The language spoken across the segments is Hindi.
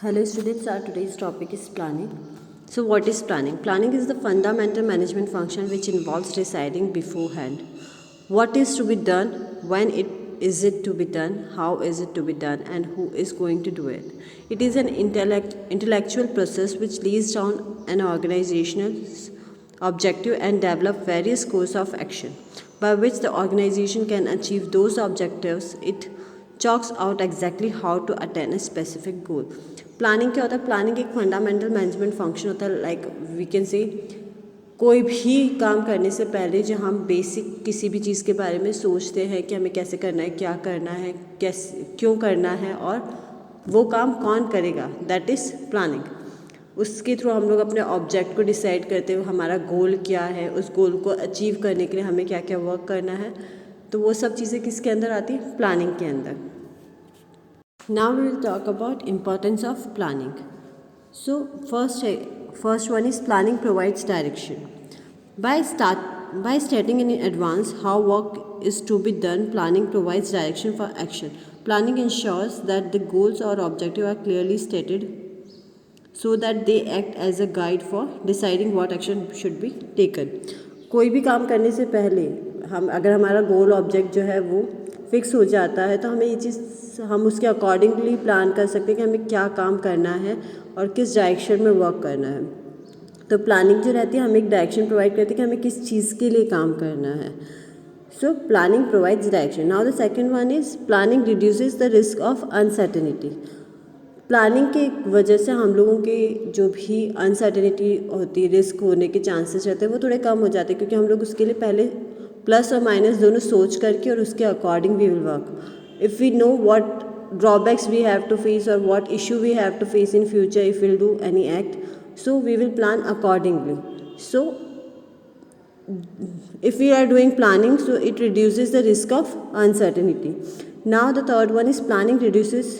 Hello students, our today's topic is planning. So what is planning? Planning is the fundamental management function which involves deciding beforehand what is to be done, when it is it to be done, how is it to be done, and who is going to do it. It is an intellectual process which lays down an organizational objective and develop various course of action by which the organization can achieve those objectives. It chalks out exactly how to attain a specific goal. Planning क्या होता है? प्लानिंग एक फंडामेंटल मैनेजमेंट फंक्शन होता है, लाइक वी कैन से कोई भी काम करने से पहले जो हम बेसिक किसी भी चीज़ के बारे में सोचते हैं कि हमें कैसे करना है, क्या करना है, कैसे क्यों करना है और वो काम कौन करेगा, दैट इज़ प्लानिंग। उसके थ्रू हम लोग अपने ऑब्जेक्ट को डिसाइड करते हुए हमारा गोल क्या है, उस गोल को अचीव करने के लिए हमें क्या क्या वर्क करना है, तो वो सब चीज़ें किसके अंदर आती है? प्लानिंग के अंदर। Now we will talk about importance of planning. So first one is planning provides direction. By stating in advance how work is to be done, planning provides direction for action. Planning ensures that the goals or objectives are clearly stated so that they act as a guide for deciding what action should be taken. कोई भी काम करने से पहले अगर हमारा गोल ऑब्जेक्ट जो है वो फिक्स हो जाता है तो हमें ये चीज़ हम उसके अकॉर्डिंगली प्लान कर सकते हैं कि हमें क्या काम करना है और किस डायरेक्शन में वर्क करना है। तो प्लानिंग जो रहती है हमें एक डायरेक्शन प्रोवाइड करती है कि हमें किस चीज़ के लिए काम करना है। So planning provides direction. Now the second one is planning reduces the risk of uncertainty. Planning के वजह से हम लोगों के जो भी अनसर्टेनिटी होती है, रिस्क होने के चांसेस रहते हैं, वो थोड़े कम हो जाते हैं क्योंकि हम लोग उसके लिए पहले प्लस और माइनस दोनों सोच करके और उसके according we will work. If we know what drawbacks we have to face or what issue we have to face in future if we'll do any act, so we will plan accordingly. So if we are doing planning, so it reduces the risk of uncertainty. Now the third one is planning reduces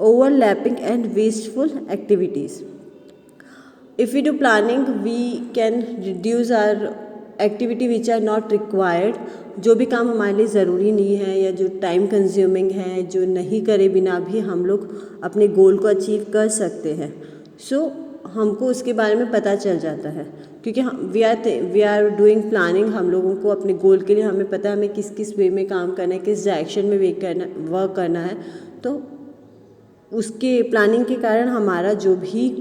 overlapping and wasteful activities. If we do planning, we can reduce our activity which are not required. जो भी काम हमारे लिए ज़रूरी नहीं है या जो टाइम कंज्यूमिंग है, जो नहीं करे बिना भी हम लोग अपने गोल को अचीव कर सकते हैं। सो हमको उसके बारे में पता चल जाता है क्योंकि वी आर डूइंग प्लानिंग। हम लोगों को अपने गोल के लिए हमें पता है हमें किस किस वे में काम करना है, किस डायरेक्शन में वर्क करना है। तो उसके प्लानिंग के कारण हमारा जो भी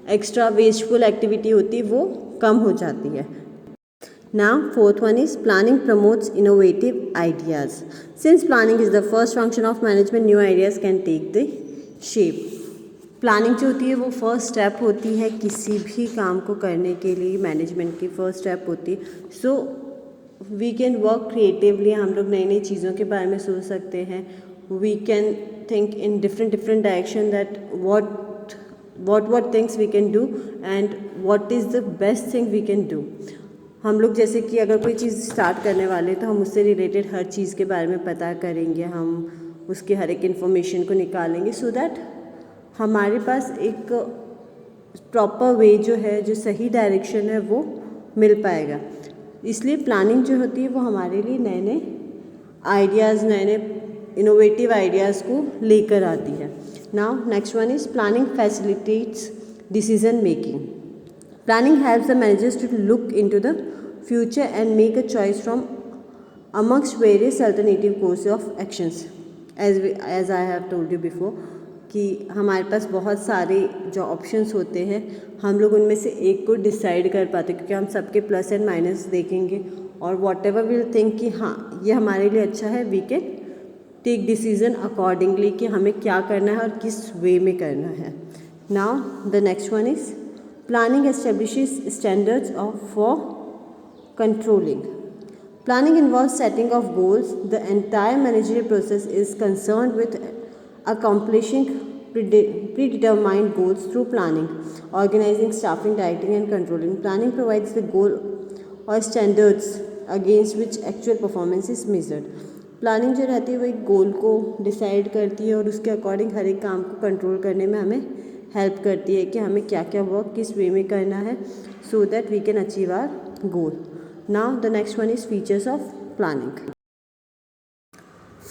एक्स्ट्रा वेस्टफुल एक्टिविटी होती है वो कम हो जाती है। Now fourth one is planning promotes innovative ideas. Since planning is the first function of management, new ideas can take the shape. Planning जो होती है वो फर्स्ट स्टेप होती है किसी भी काम को करने के लिए, मैनेजमेंट की फर्स्ट स्टेप होती है। So we can work creatively. हम लोग नई नई चीज़ों के बारे में सोच सकते हैं। We can think in different direction that what things we can do and what is the best thing we can do. हम लोग जैसे कि अगर कोई चीज़ स्टार्ट करने वाले तो हम उससे रिलेटेड हर चीज़ के बारे में पता करेंगे, हम उसके हर एक इन्फॉर्मेशन को निकालेंगे सो दैट हमारे पास एक प्रॉपर वे जो है, जो सही डायरेक्शन है वो मिल पाएगा। इसलिए प्लानिंग जो होती है वो हमारे लिए नए नए आइडियाज़, नए नए इनोवेटिव आइडियाज़ को लेकर आती है। Now next one is planning facilitates decision making. Planning helps the managers to look into the future and make a choice from amongst various alternative courses of actions. As I have told you before कि हमारे पास बहुत सारे जो ऑप्शंस होते हैं हम लोग उनमें से एक को डिसाइड कर पाते हैं क्योंकि हम सबके प्लस एंड माइनस देखेंगे और वॉट एवर विल थिंक कि हाँ ये हमारे लिए अच्छा है, we can take decision accordingly कि हमें क्या करना है और किस वे में करना है। Now the next one is Planning establishes standards for controlling. Planning involves setting of goals. The entire managerial process is concerned with accomplishing predetermined goals through planning, organizing, staffing, directing, and controlling. Planning provides the goal or standards against which actual performance is measured. Planning जो रहती है वो एक गोल को डिसाइड करती है और उसके अकॉर्डिंग हर एक काम को कंट्रोल करने में हमें हेल्प करती है कि हमें क्या क्या वर्क किस वे में करना है so that we can achieve our goal. Now the next one is features of planning.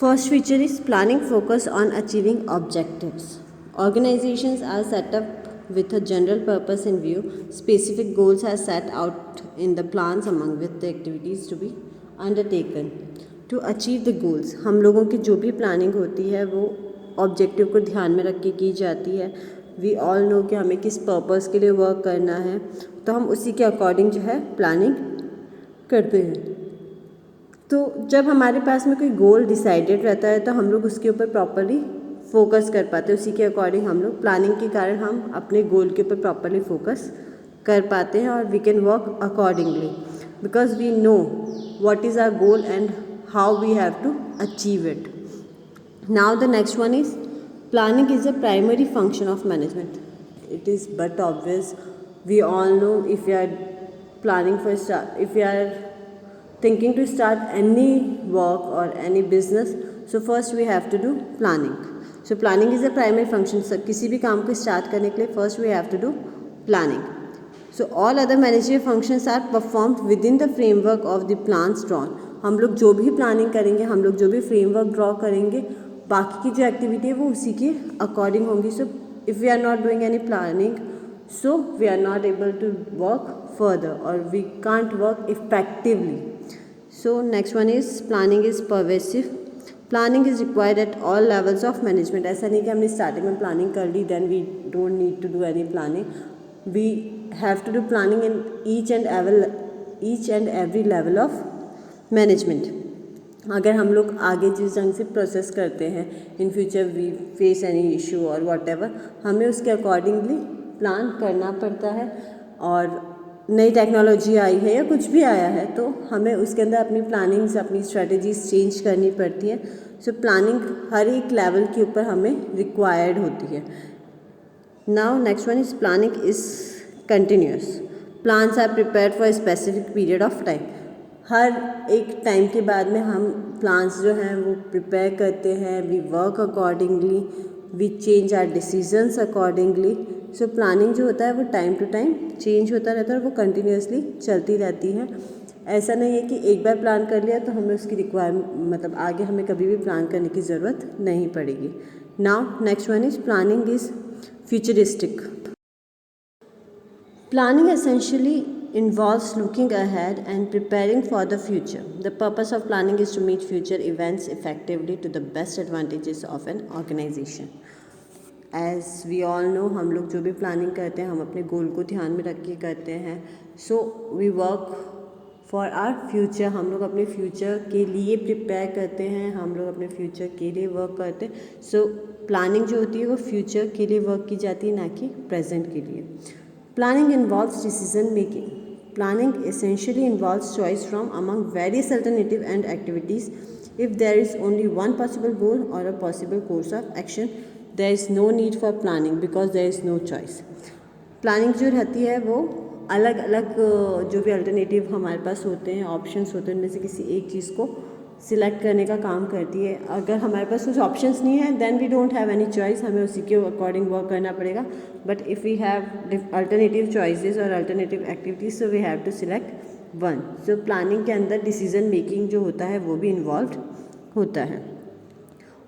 First feature is planning focus on achieving objectives. Organizations are set up with a general purpose in view. Specific goals are set out in the plans among with the activities to be undertaken. To achieve the goals, हम लोगों की जो भी प्लानिंग होती है वो ऑब्जेक्टिव को ध्यान में रख के की जाती है. वी ऑल नो कि हमें किस पर्पस के लिए वर्क करना है, तो हम उसी के अकॉर्डिंग जो है प्लानिंग करते हैं. तो जब हमारे पास में कोई गोल डिसाइडेड रहता है तो हम लोग उसके ऊपर प्रॉपरली फोकस कर पाते हैं. उसी के अकॉर्डिंग हम लोग प्लानिंग के कारण हम अपने गोल के ऊपर प्रॉपरली फोकस कर पाते हैं और we can work accordingly because we know what is our goal and how we have to achieve it. Now the next one is planning is a primary function of management. It is but obvious. We all know if we are planning for if we are thinking to start any work or any business, so first we have to do planning. So planning is a primary function. So किसी भी काम को start करने के लिए first we have to do planning. So all other managerial functions are performed within the framework of the plans drawn. हम लोग जो भी planning करेंगे, हम लोग जो भी framework draw करेंगे, बाकी की जो एक्टिविटी है वो उसी के अकॉर्डिंग होंगी. So if we are not doing any planning, so we are not able to work further और we can't work effectively. So next one is planning is pervasive. Planning is required at all levels of management. ऐसा नहीं कि हमने स्टार्टिंग में प्लानिंग कर ली then we don't need to do any planning. We have to do planning in each and every level of management. अगर हम लोग आगे जिस ढंग से प्रोसेस करते हैं, in future we face any issue और वॉट एवर, हमें उसके अकॉर्डिंगली प्लान करना पड़ता है. और नई टेक्नोलॉजी आई है या कुछ भी आया है तो हमें उसके अंदर अपनी प्लानिंग्स, अपनी स्ट्रेटजीज चेंज करनी पड़ती है. सो प्लानिंग हर एक लेवल के ऊपर हमें रिक्वायर्ड होती है. Now next one is planning is continuous. Plans are prepared for specific period of time. हर एक टाइम के बाद में हम प्लान्स जो हैं वो प्रिपेयर करते हैं. We work accordingly, we change our decisions accordingly. So planning जो होता है वो टाइम टू टाइम चेंज होता रहता है और वो कंटिन्यूसली चलती रहती है. ऐसा नहीं है कि एक बार प्लान कर लिया तो हमें उसकी मतलब आगे हमें कभी भी प्लान करने की ज़रूरत नहीं पड़ेगी. Now next one is planning is futuristic. Planning essentially involves looking ahead and preparing for the future. The purpose of planning is to meet future events effectively to the best advantages of an organization. As we all know, हम लोग जो भी प्लानिंग करते हैं हम अपने गोल को ध्यान में रख के करते हैं. So we work for our future. हम लोग अपने फ्यूचर के लिए प्रिपेयर करते हैं, हम लोग अपने फ्यूचर के लिए वर्क करते हैं. So प्लानिंग जो होती है वो फ्यूचर के लिए वर्क की जाती है, ना कि प्रेजेंट के लिए. Planning involves decision making. Planning essentially involves choice from among various alternatives and activities. If there is only one possible goal or a possible course of action, there is no need for planning because there is no choice. Planning जो रहती है वो अलग अलग जो भी अल्टरनेटिव हमारे पास होते हैं, ऑप्शंस होते हैं, उनमें से किसी एक चीज़ को सिलेक्ट करने का काम करती है. अगर हमारे पास कुछ ऑप्शंस नहीं है then we don't have any choice, हमें उसी के अकॉर्डिंग वर्क करना पड़ेगा. But if we have alternative choices और alternative activities so we have to select one. So planning के अंदर डिसीजन मेकिंग जो होता है वो भी इन्वॉल्व होता है.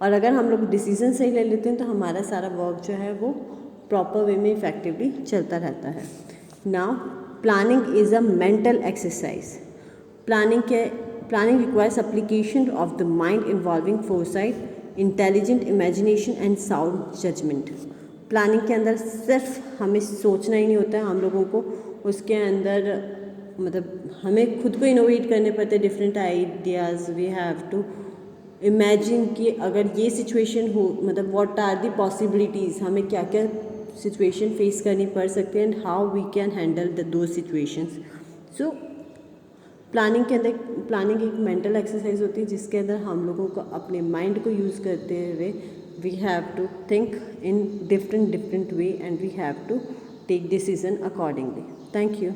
और अगर हम लोग डिसीजन सही ले लेते हैं तो हमारा सारा वर्क जो है वो प्रॉपर वे में इफेक्टिवली चलता रहता है. Now planning is a mental exercise. Planning requires application of the mind involving foresight, intelligent imagination and sound judgment. Planning के अंदर सिर्फ हमें सोचना ही नहीं होता है, हम लोगों को उसके अंदर मतलब हमें खुद को इनोवेट करने पड़ते हैं different ideas. We have to imagine कि अगर ये सिचुएशन हो मतलब व्हाट आर द पॉसिबिलिटीज़, हमें क्या क्या सिचुएशन फेस करनी पड़ सकती है and how we can handle those situations. So planning के अंदर प्लानिंग एक मेंटल एक्सरसाइज होती है जिसके अंदर हम लोगों को अपने माइंड को यूज़ करते हुए we have to think in different way and we have to take decision accordingly. Thank you.